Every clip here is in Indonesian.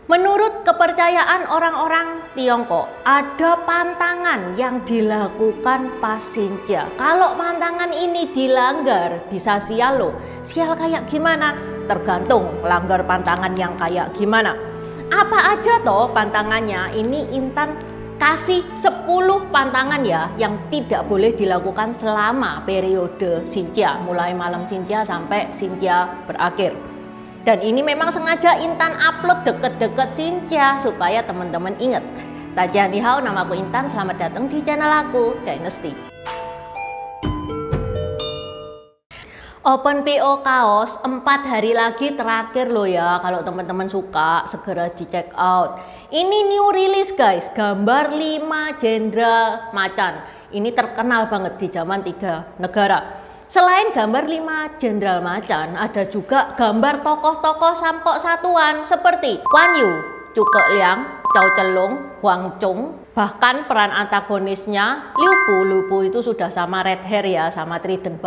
Menurut kepercayaan orang-orang Tiongkok, ada pantangan yang dilakukan pas Xinjia. Kalau pantangan ini dilanggar, bisa sial loh. Sial kayak gimana? Tergantung langgar pantangan yang kayak gimana. Apa aja toh pantangannya? Ini Intan kasih 10 pantangan ya, yang tidak boleh dilakukan selama periode Xinjia, mulai malam Xinjia sampai Xinjia berakhir. Dan ini memang sengaja Intan upload deket-deket Xinjia supaya teman-teman inget. Tajian ni hao, nama aku Intan, selamat datang di channel aku, Dynasty. Open PO kaos 4 hari lagi terakhir loh ya. Kalau teman-teman suka segera di check out. Ini new release guys, gambar 5 Jenderal Macan. Ini terkenal banget di zaman 3 negara. Selain gambar 5 Jenderal Macan, ada juga gambar tokoh-tokoh Samkok Satuan seperti Guan Yu, Zhuge Liang, Cao Zhelong, Huang Zhong. Bahkan peran antagonisnya Liu Bu itu sudah sama red hair ya, sama trident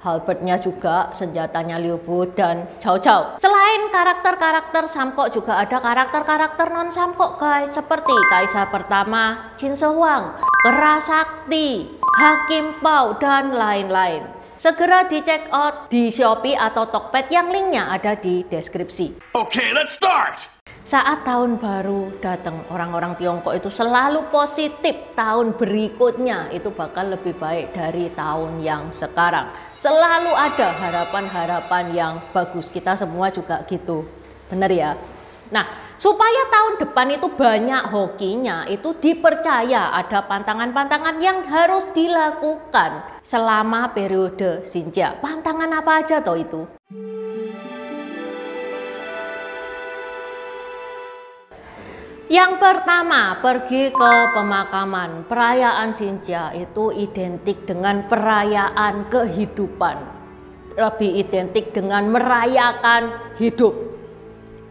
halbertnya juga, senjatanya Liu Bu dan Cao Cao. Selain karakter-karakter Samkok, juga ada karakter-karakter non Samkok guys, seperti Kaisar Pertama Qin Shi Huang, Kera Sakti, Hakim Pao, dan lain-lain. Segera di check out di Shopee atau Tokped yang linknya ada di deskripsi. Okay, let's start. Saat tahun baru datang, orang-orang Tiongkok itu selalu positif. Tahun berikutnya itu bakal lebih baik dari tahun yang sekarang. Selalu ada harapan-harapan yang bagus. Kita semua juga gitu. Bener ya? Nah, supaya tahun depan itu banyak hokinya, itu dipercaya ada pantangan-pantangan yang harus dilakukan selama periode Xinjia. Pantangan apa aja toh itu? Yang pertama, pergi ke pemakaman. Perayaan Xinjia itu identik dengan perayaan kehidupan. Lebih identik dengan merayakan hidup.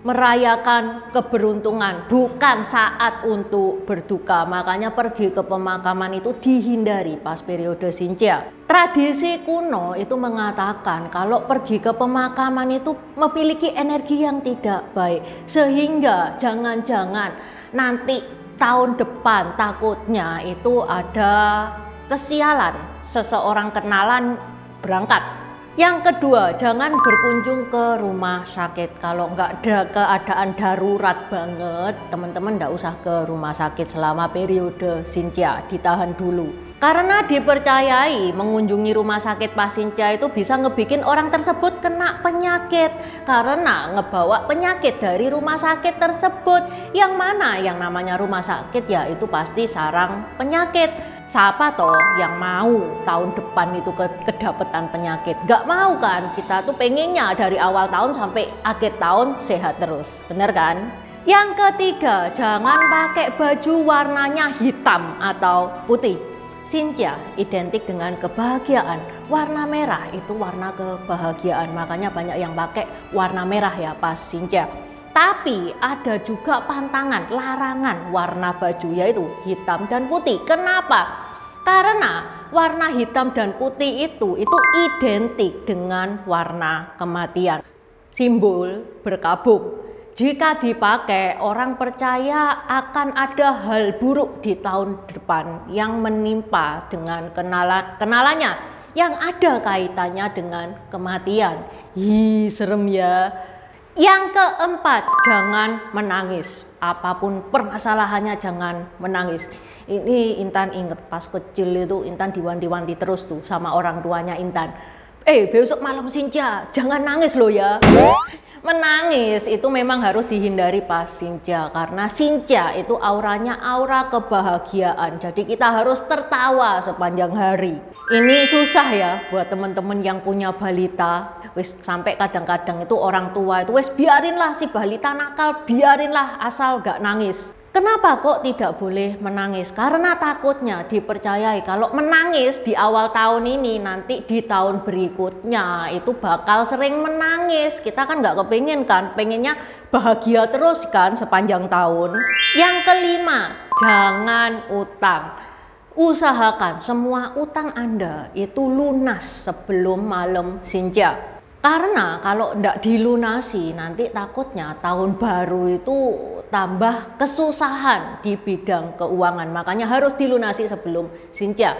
Merayakan keberuntungan, bukan saat untuk berduka. Makanya pergi ke pemakaman itu dihindari pas periode Xinjia. Tradisi kuno itu mengatakan kalau pergi ke pemakaman itu memiliki energi yang tidak baik, sehingga jangan-jangan nanti tahun depan takutnya itu ada kesialan, seseorang kenalan berangkat. Yang kedua, jangan berkunjung ke rumah sakit. Kalau nggak ada keadaan darurat banget, teman-teman nggak usah ke rumah sakit selama periode Xinjia, ditahan dulu. Karena dipercayai mengunjungi rumah sakit pas Xinjia itu bisa ngebikin orang tersebut kena penyakit. Karena ngebawa penyakit dari rumah sakit tersebut. Yang mana yang namanya rumah sakit ya itu pasti sarang penyakit. Siapa toh yang mau tahun depan itu kedapetan penyakit? Gak mau kan? Kita tuh pengennya dari awal tahun sampai akhir tahun sehat terus, bener kan? Yang ketiga, jangan pakai baju warnanya hitam atau putih. Xinjia identik dengan kebahagiaan. Warna merah itu warna kebahagiaan, makanya banyak yang pakai warna merah ya pas Xinjia. Tapi ada juga pantangan, larangan warna baju yaitu hitam dan putih. Kenapa? Karena warna hitam dan putih itu identik dengan warna kematian. Simbol berkabung. Jika dipakai, orang percaya akan ada hal buruk di tahun depan yang menimpa dengan kenalannya yang ada kaitannya dengan kematian. Ih, serem ya. Yang keempat, jangan menangis. Apapun permasalahannya jangan menangis. Ini Intan inget pas kecil itu Intan diwanti-wanti terus tuh sama orang tuanya Intan. Besok malam Xinjia jangan nangis loh ya. Menangis itu memang harus dihindari pas Xinjia. Karena Xinjia itu auranya aura kebahagiaan. Jadi kita harus tertawa sepanjang hari. Ini susah ya buat teman-teman yang punya balita. Wis sampai kadang-kadang itu orang tua itu wis biarinlah si balita nakal, biarinlah asal gak nangis. Kenapa kok tidak boleh menangis? Karena takutnya dipercayai kalau menangis di awal tahun ini nanti di tahun berikutnya itu bakal sering menangis. Kita kan nggak kepengen kan, pengennya bahagia terus kan sepanjang tahun. Yang kelima, jangan utang. Usahakan semua utang Anda itu lunas sebelum malam Xinjia. Karena kalau ndak dilunasi nanti takutnya tahun baru itu tambah kesusahan di bidang keuangan. Makanya harus dilunasi sebelum Xinjia.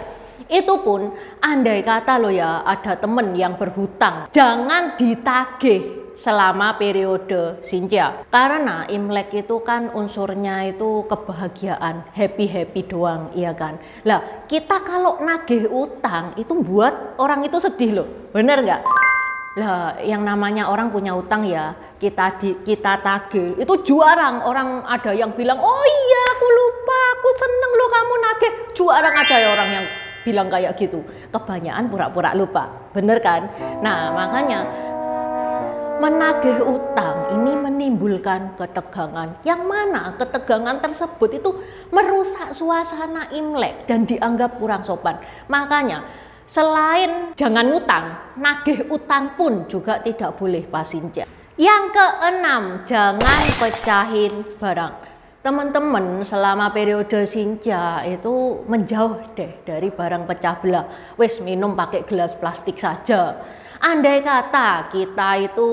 Itu pun andai kata lo ya ada temen yang berhutang, jangan ditagih selama periode Xinjia. Karena Imlek itu kan unsurnya itu kebahagiaan, happy doang, iya kan. Lah kita kalau nagih utang itu buat orang itu sedih loh, bener nggak? Lah yang namanya orang punya utang ya kita tagih itu juarang. Orang ada yang bilang, oh iya aku lupa, aku seneng loh kamu nagih. Juarang ada ya orang yang bilang kayak gitu. Kebanyakan pura-pura lupa, bener kan? Nah makanya menagih utang ini menimbulkan ketegangan. Yang mana ketegangan tersebut itu merusak suasana Imlek dan dianggap kurang sopan. Makanya selain jangan utang, nagih utang pun juga tidak boleh pas Xinjia. Yang keenam, jangan pecahin barang. Teman-teman selama periode Xinjia itu menjauh deh dari barang pecah belah. Wes minum pakai gelas plastik saja. Andai kata kita itu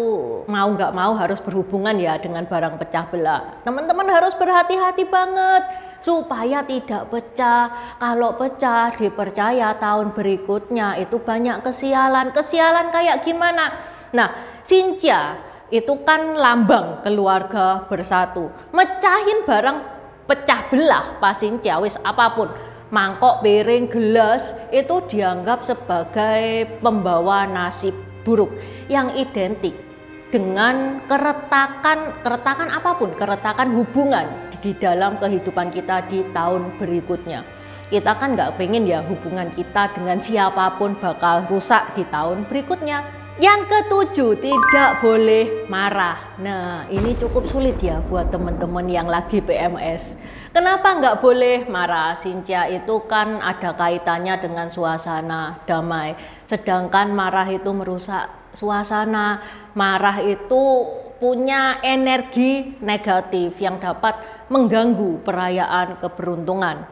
mau nggak mau harus berhubungan ya dengan barang pecah belah, teman-teman harus berhati-hati banget supaya tidak pecah. Kalau pecah dipercaya tahun berikutnya itu banyak kesialan. Kesialan kayak gimana? Nah, Xinjia itu kan lambang keluarga bersatu. Mecahin barang pecah belah pas Xinjia wis apapun, mangkok, piring, gelas itu dianggap sebagai pembawa nasib buruk yang identik dengan keretakan apapun, keretakan hubungan di dalam kehidupan kita di tahun berikutnya. Kita kan nggak pengen ya hubungan kita dengan siapapun bakal rusak di tahun berikutnya. Yang ketujuh, tidak boleh marah. Nah ini cukup sulit ya buat teman-teman yang lagi PMS. Kenapa nggak boleh marah? Xinjia itu kan ada kaitannya dengan suasana damai. Sedangkan marah itu merusak suasana. Marah itu punya energi negatif yang dapat mengganggu perayaan keberuntungan.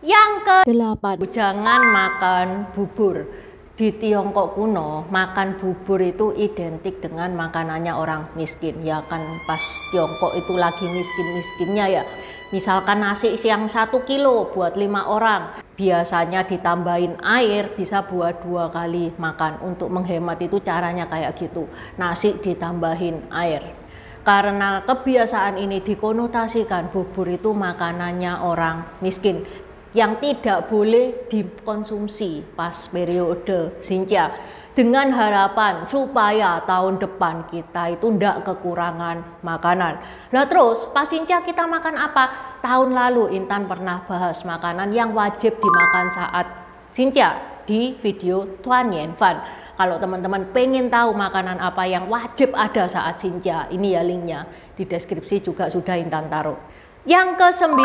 Yang ke-8, jangan makan bubur. Di Tiongkok kuno, makan bubur itu identik dengan makanannya orang miskin. Ya kan pas Tiongkok itu lagi miskin-miskinnya ya. Misalkan nasi yang 1 kilo buat 5 orang. Biasanya ditambahin air bisa buat 2 kali makan. Untuk menghemat itu caranya kayak gitu. Nasi ditambahin air. Karena kebiasaan ini dikonotasikan bubur itu makanannya orang miskin yang tidak boleh dikonsumsi pas periode Xinjia, dengan harapan supaya tahun depan kita itu tidak kekurangan makanan. Nah terus pas Xinjia kita makan apa? Tahun lalu Intan pernah bahas makanan yang wajib dimakan saat Xinjia di video Tuan Yen Fan. Kalau teman-teman pengen tahu makanan apa yang wajib ada saat Xinjia, ini ya linknya di deskripsi juga sudah Intan taruh. Yang ke-9,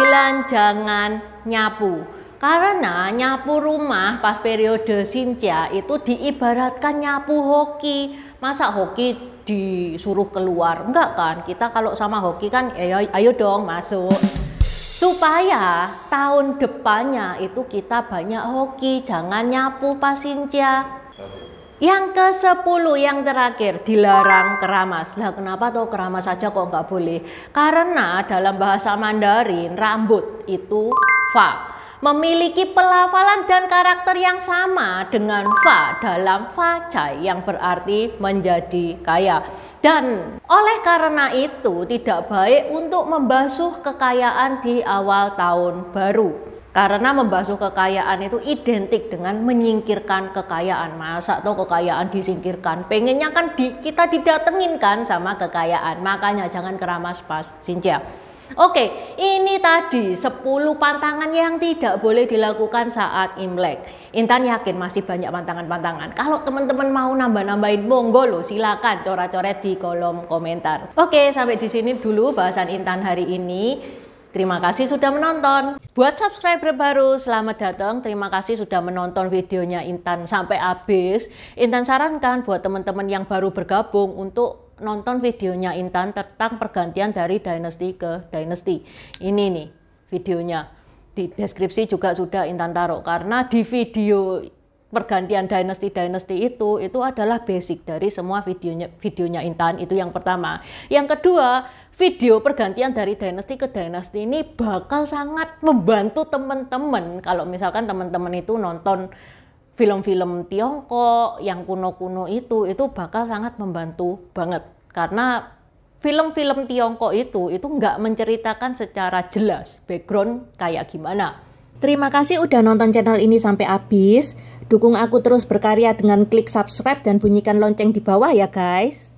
jangan nyapu. Karena nyapu rumah pas periode Xinjia itu diibaratkan nyapu hoki. Masa hoki disuruh keluar? Enggak kan? Kita kalau sama hoki kan ayo dong masuk. Supaya tahun depannya itu kita banyak hoki, jangan nyapu pas Xinjia. Yang ke-10, yang terakhir, dilarang keramas. Lah kenapa tuh keramas saja kok nggak boleh? Karena dalam bahasa Mandarin rambut itu fa, memiliki pelafalan dan karakter yang sama dengan fa dalam fa cai yang berarti menjadi kaya. Dan oleh karena itu tidak baik untuk membasuh kekayaan di awal tahun baru. Karena membasuh kekayaan itu identik dengan menyingkirkan kekayaan. Masa tuh kekayaan disingkirkan? Pengennya kan kita didatengin kan sama kekayaan. Makanya jangan keramas pas Xinjia. Oke, ini tadi 10 pantangan yang tidak boleh dilakukan saat Imlek. Intan yakin masih banyak pantangan-pantangan. Kalau teman-teman mau nambah-nambahin, monggo loh, silakan coret-coret di kolom komentar. Oke, sampai di sini dulu bahasan Intan hari ini. Terima kasih sudah menonton. Buat subscriber baru, selamat datang. Terima kasih sudah menonton videonya Intan sampai habis. Intan sarankan buat teman-teman yang baru bergabung untuk nonton videonya Intan tentang pergantian dari dynasty ke dynasty. Ini nih videonya. Di deskripsi juga sudah Intan taruh. Karena di video pergantian dinasti itu adalah basic dari semua videonya Intan. Itu yang pertama. Yang kedua, video pergantian dari dinasti ke dinasti ini bakal sangat membantu teman-teman kalau misalkan teman-teman itu nonton film-film Tiongkok yang kuno-kuno itu bakal sangat membantu banget, karena film-film Tiongkok itu nggak menceritakan secara jelas background kayak gimana. Terima kasih udah nonton channel ini sampai habis. Dukung aku terus berkarya dengan klik subscribe dan bunyikan lonceng di bawah ya guys.